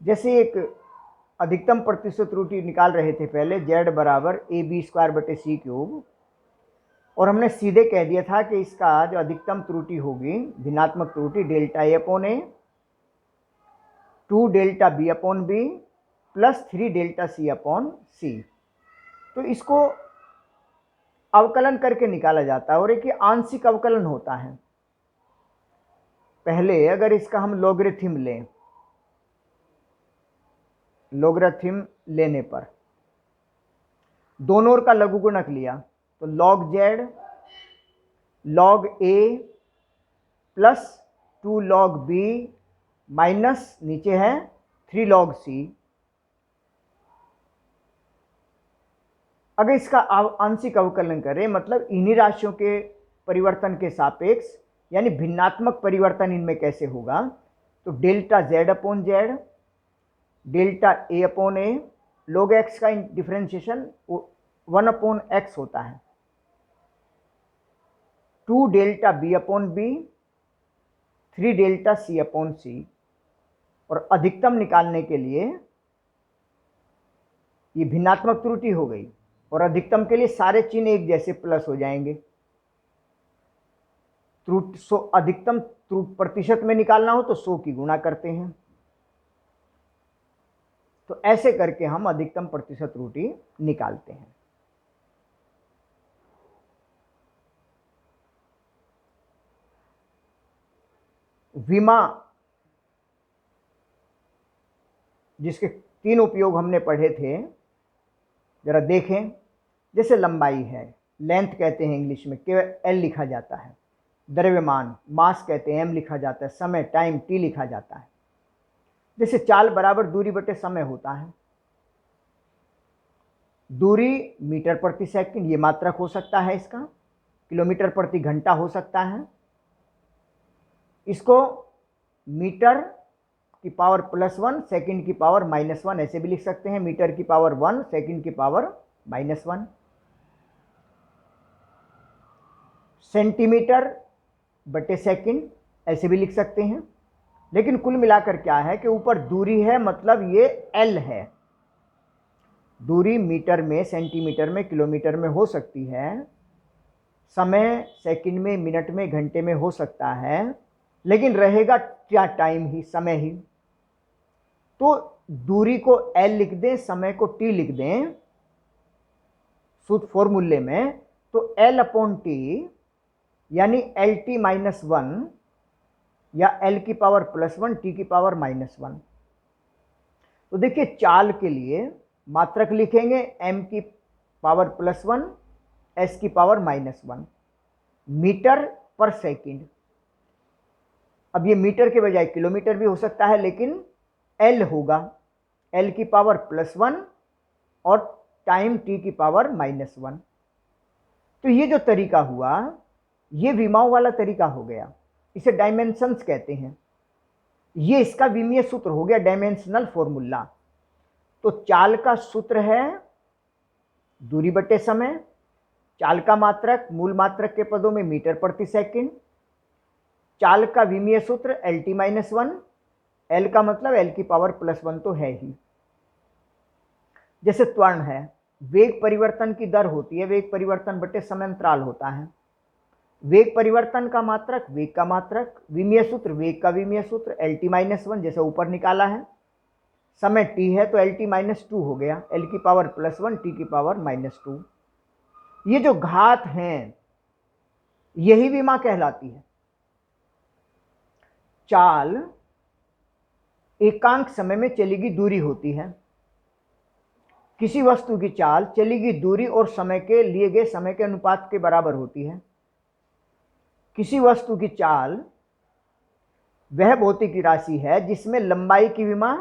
जैसे एक अधिकतम प्रतिशत त्रुटि निकाल रहे थे पहले, z बराबर AB² / c³, और हमने सीधे कह दिया था कि इसका जो अधिकतम त्रुटि होगी, भिन्नात्मक त्रुटि, delta A/A 2 delta B/B plus 3 delta C/C। तो इसको अवकलन करके निकाला जाता है, और एक आंशिक अवकलन होता है। पहले अगर इसका हम लॉगरिथम लें, लॉगरिथम लेने पर दोनों ओर का लघुगुणक लिया तो log z log a plus 2 log b minus नीचे है 3 log c। अगर इसका आंशिक अवकलन करें, मतलब इन्हीं राशियों के परिवर्तन के सापेक्ष, यानी भिन्नात्मक परिवर्तन इनमें कैसे होगा, तो delta z/z delta A/A log x का डिफरेंशिएशन 1/x होता है, 2 डेल्टा B/B 3 डेल्टा C/C। और अधिकतम निकालने के लिए ये भिन्नात्मक त्रुटि हो गई, और अधिकतम के लिए सारे चिन्ह एक जैसे प्लस हो जाएंगे। अधिकतम प्रतिशत में निकालना हो तो 100 की गुणा करते हैं। तो ऐसे करके हम अधिकतम प्रतिशत त्रुटि निकालते हैं। विमा, जिसके 3 उपयोग हमने पढ़े थे, जरा देखें। जैसे लंबाई है, लेंथ कहते हैं इंग्लिश में, केवल एल लिखा जाता है। द्रव्यमान, मास कहते हैं, एम लिखा जाता है। समय, टाइम, टी लिखा जाता है। जैसे चाल बराबर दूरी बटे समय होता है। दूरी मीटर प्रति सेकंड, ये मात्रक हो सकता है इसका, किलोमीटर प्रति घंटा हो सकता है। इसको मीटर की पावर +1 सेकंड की पावर -1 ऐसे भी लिख सकते हैं, मीटर की पावर 1 सेकंड की पावर -1। सेंटीमीटर बटे सेकंड ऐसे भी लिख सकते हैं। लेकिन कुल मिलाकर क्या है कि ऊपर दूरी है, मतलब ये एल है। दूरी मीटर में, सेंटीमीटर में, किलोमीटर में हो सकती है। समय सेकंड में, मिनट में, घंटे में हो सकता है, लेकिन रहेगा क्या, टाइम ही, समय ही। तो दूरी को एल लिख दें, समय को टी लिख दें सूत्र फॉर्मूले में, तो L/T यानी LT-1 या L की पावर +1 T की पावर -1। तो देखिए, चाल के लिए मात्रक लिखेंगे m की पावर +1 s की पावर -1 मीटर पर सेकंड। अब ये मीटर के बजाय किलोमीटर भी हो सकता है, लेकिन L होगा, L की पावर +1 और टाइम T की पावर -1। तो ये जो तरीका हुआ, ये विमाओं वाला तरीका हो गया। इसे डायमेंशंस कहते हैं। ये इसका विमीय सूत्र हो गया, डायमेंशनल फॉर्मूला। तो चाल का सूत्र है दूरी बटे समय। चाल का मात्रक मूल मात्रक के पदों में मीटर प्रति सेकंड। चाल का विमीय सूत्र LT-1, L का मतलब L की पावर +1 तो है ही। जैसे त्वरण है, वेग परिवर्तन की दर होती है, वेग परिवर्तन बटे समय अंतराल होता है। वेग परिवर्तन का मात्रक, वेग का मात्रक, विमीय सूत्र, वेग का विमीय सूत्र LT-1 जैसे ऊपर निकाला है। समय t है तो LT-2 हो गया, L की पावर +1 T की पावर -2। ये जो घात हैं, यही विमा कहलाती है। चाल एकांक समय में चली गई दूरी होती है। किसी वस्तु की चाल चली गई दूरी और समय के लिए गए समय के अनुपात के बराबर होती है। किसी वस्तु की चाल वह भौतिक राशि है जिसमें लंबाई की विमा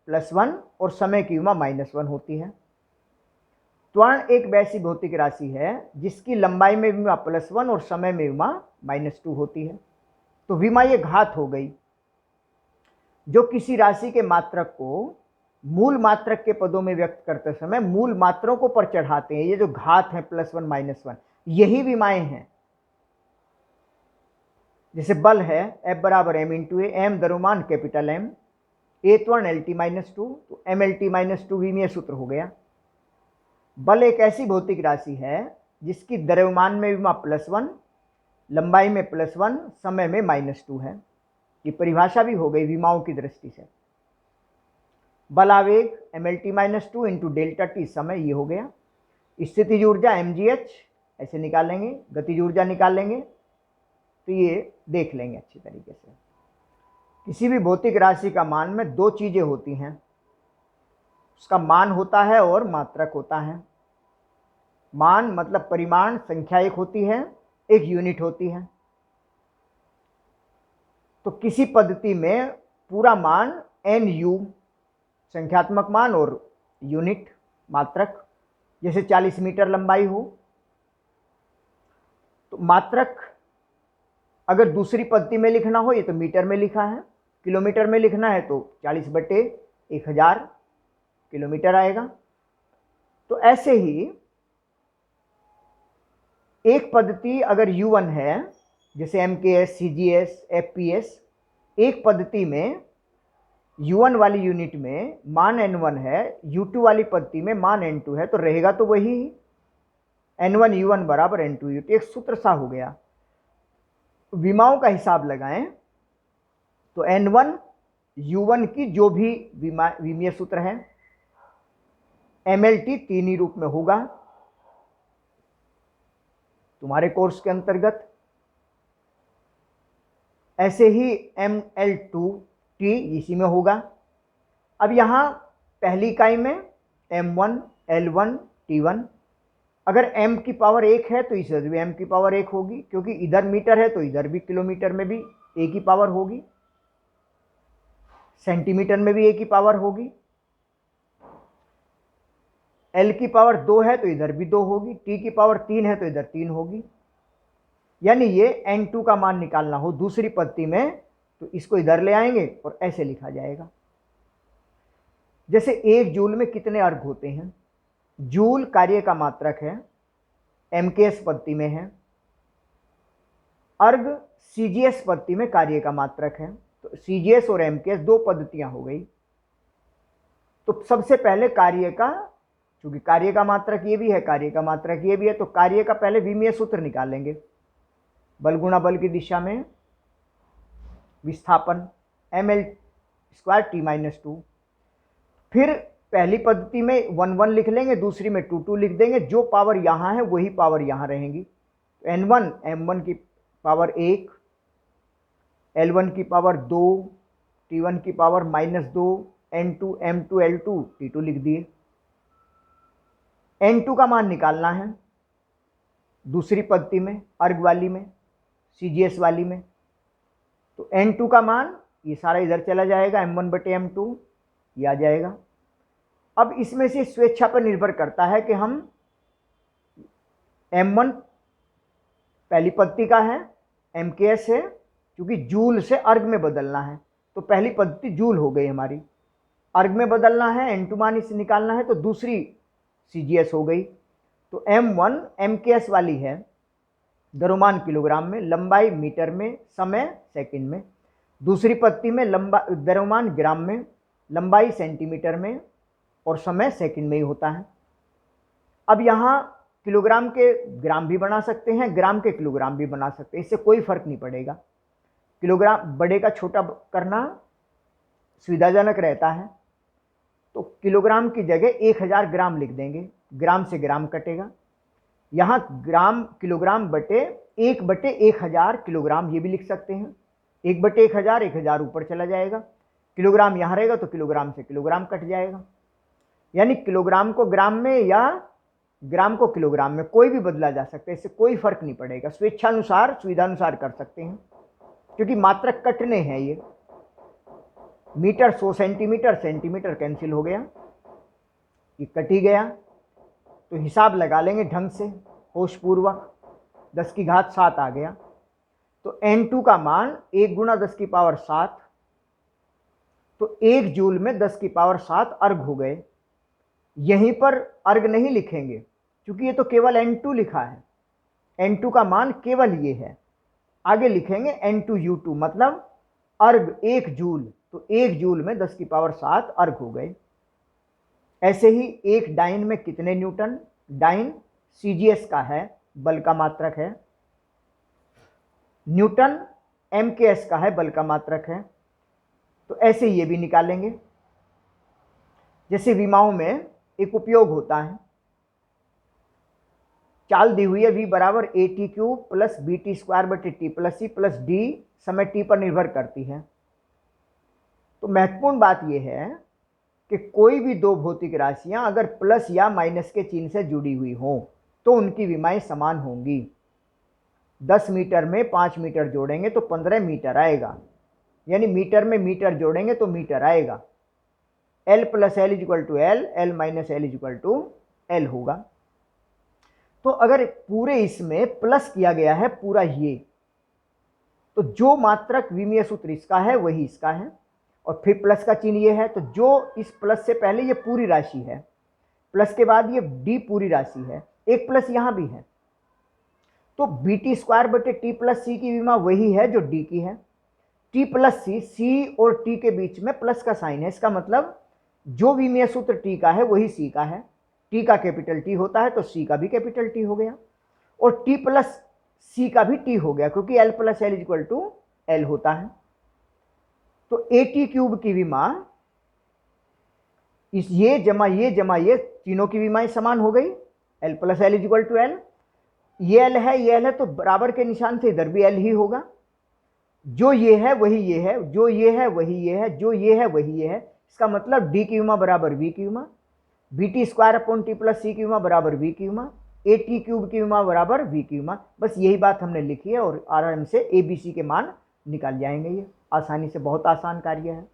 +1 और समय की विमा -1 होती है। त्वरण एक वैसी भौतिक राशि है जिसकी लंबाई में विमा +1 और समय में विमा -2 होती है। तो विमा ये घात हो गई, जो किसी राशि के मात्रक को मूल मात्रक के पदों में व्यक्त करते समय मूल मात्रों को पर चढ़ाते हैं। ये जो घात है +1 -1, यही विमाएं हैं। जैसे बल है, F = m × A, m द्रव्यमान कैपिटल M, H1 LT-2, तो MLT-2 विमीय सूत्र हो गया। बल एक ऐसी भौतिक राशि है जिसकी द्रव्यमान में विमा +1, लंबाई में +1, समय में -2 है। ये परिभाषा भी हो गई विमाओं की दृष्टि से। बल आवेग MLT-2 इंटू डेल्टा टी समय, ये हो गया। स्थितिज ऊर्जा mgh ऐसे निकालेंगे, गतिज ऊर्जा निकालेंगे, तो ये देख लेंगे अच्छी तरीके से। किसी भी भौतिक राशि का मान में दो चीजें होती हैं, उसका मान होता है और मात्रक होता है। मान मतलब परिमाण, संख्या एक होती है, एक यूनिट होती है। तो किसी पद्धति में पूरा मान NU संख्यात्मक मान और यूनिट मात्रक, जैसे 40 मीटर लंबाई हो तो मात्रक अगर दूसरी पद्धति में लिखना हो, ये तो मीटर में लिखा है, किलोमीटर में लिखना है तो 40/1000 किलोमीटर आएगा। तो ऐसे ही एक पद्धति अगर U1 है, जैसे MKS, CGS, FPS, एक पद्धति में U1 वाली यूनिट में मान N1 है, U2 वाली पद्धति में मान N2 है, तो रहेगा तो वही N1 U1 बराबर N2 U2, एक सूत्र सा हो गया। विमाओं का हिसाब लगाएं तो N1 U1 की जो भी विमीय सूत्र है, MLT तीन ही रूप में होगा तुम्हारे कोर्स के अंतर्गत। ऐसे ही ML2T इसी में होगा। अब यहाँ पहली इकाई में M1, L1, T1, अगर m की पावर 1 है तो इधर भी m की पावर 1 होगी, क्योंकि इधर मीटर है तो इधर भी किलोमीटर में भी a की पावर होगी, सेंटीमीटर में भी a की पावर होगी। L की पावर 2 है तो इधर भी 2 होगी, T की पावर 3 है तो इधर 3 होगी। यानी ये N2 का मान निकालना हो दूसरी पद्धति में तो इसको इधर ले आएंगे और ऐसे लिखा जाएगा। जैसे 1 जूल में कितने अर्घ होते हैं, जूल कार्य का मात्रक है, MKS पद्धति में है। अर्घ CGS पद्धति में कार्य का मात्रक है। तो CGS और MKS दो पद्धतियां हो गई। तो सबसे पहले कार्य का, क्योंकि कार्य का मात्रक ये भी है, कार्य का मात्रक ये भी है, तो कार्य का पहले विमीय सूत्र निकालेंगे। बल गुणा बल की दिशा में विस्थापन ml² T-2। फिर पहली पद्धति में 1 1 लिख लेंगे, दूसरी में 2 2 लिख देंगे। जो पावर यहाँ है वही पावर यहाँ रहेंगी। N1 M1 की पावर 1, L1 की पावर 2, T1 की power -2, N2 M2 L2 T2 लिख दिए। N2 का मान निकालना है दूसरी पद्धति में, अर्घ वाली में, CGS वाली में। तो N2 का मान ये सारा इधर चला जाएगा, M1/M2 ये आ जाएगा। अब इसमें से स्वेच्छा पर निर्भर करता है कि हम M1 पहली पद्धति का है, MKS है, क्योंकि जूल से अर्घ में बदलना है तो पहली पद्धति जूल हो गई हमारी। अर्घ में बदलना है, N2 मान इसे निकालना है तो दूसरी CGS हो गई। तो M1 MKS वाली है, द्रव्यमान किलोग्राम में, लंबाई मीटर में, समय सेकंड में। दूसरी पद्धति में द्रव्यमान ग्राम में, लंबाई सेंटीमीटर में और समय सेकंड में ही होता है। अब यहाँ किलोग्राम के ग्राम भी बना सकते हैं, ग्राम के किलोग्राम भी बना सकते हैं, इससे कोई फर्क नहीं पड़ेगा। किलोग्राम बड़े का छोटा करना सुविधाजनक रहता है, तो किलोग्राम की जगह 1000 ग्राम लिख देंगे, ग्राम से ग्राम कटेगा। यहाँ ग्राम किलोग्राम बटे 1/1000 किलोग्राम ये भी लिख सकते हैं। 1/1000, 1000 ऊपर चला जाएगा, किलोग्राम यहाँ रहेगा तो किलोग्राम से किलोग्राम कट जाएगा। यानी किलोग्राम को ग्राम में या ग्राम को किलोग्राम में कोई भी बदला जा सकता है, इससे कोई फर्क नहीं पड़ेगा। स्वेच्छानुसार सुविधानुसार कर सकते हैं, क्योंकि मात्रक कटने हैं। ये मीटर 100 सेंटीमीटर, सेंटीमीटर कैंसिल हो गया, ये कट ही गया। तो हिसाब लगा लेंगे ढंग से होशपूर्वक, 10⁻7 आ गया। तो N2 का मान 1 × 10⁻7, तो 1 जूल में 10⁻7 अर्घ हो गए। यहीं पर अर्घ नहीं लिखेंगे क्योंकि ये तो केवल N2 लिखा है, N2 का मान केवल ये है। आगे लिखेंगे N2 U2 मतलब अर्घ 1 जूल, तो 1 जूल में 10 की पावर 7 अर्ग हो गए। ऐसे ही एक डाइन में कितने न्यूटन? डाइन CGS का है, बल का मात्रक है। न्यूटन MKS का है, बल का मात्रक है। तो ऐसे ये भी निकालेंगे। जैसे विमाओं में एक उपयोग होता है, चाल दी हुई है v बराबर AT³ plus BT²/T plus C plus D समय t पर निर्भर करती है। तो महत्वपूर्ण बात यह है कि कोई भी दो भौतिक राशियां अगर प्लस या माइनस के चिन्ह से जुड़ी हुई हों तो उनकी विमाएं समान होंगी। 10 मीटर में 5 मीटर जोड़ेंगे तो 15 मीटर आएगा, यानी मीटर में मीटर जोड़ेंगे तो मीटर आएगा। L plus L equal to L, L minus L equal to L होगा। तो अगर पूरे इसमें प्लस किया गया है पूरा ये, तो जो मात्रक विमीय सूत्र इसका है वही इसका है, और फिर प्लस का चिन्ह ये है, तो जो इस प्लस से पहले ये पूरी राशि है, प्लस के बाद ये d पूरी राशि है, एक प्लस यहां भी है। तो BT²/T प्लस C की विमा वही है जो d की है। T प्लस C और T के बीच में प्लस का साइन है, इसका मतलब जो विमीय सूत्र T का है वही C का है। T का कैपिटल T होता है तो C का भी कैपिटल T हो गया, और T प्लस C का भी T हो गया, क्योंकि L plus L equal to L होता है। तो AT³ की विमा इस ये जमा ये तीनों की विमाएं समान हो गई। L plus L equal to L, ये L है ये L है, तो बराबर के निशान से इधर भी L ही होगा। जो ये है वही ये है, जो ये है वही ये है, जो ये है वही ये है। इसका मतलब D की विमा बराबर V की विमा, BT² T प्लस C की विमा बराबर V की विमा, AT³ की विमा बराबर V की विमा। बस यही बात हमने लिखी है और आराम से ABC के मान निकाल जाएंगे। ये आसानी से, बहुत आसान कार्य है।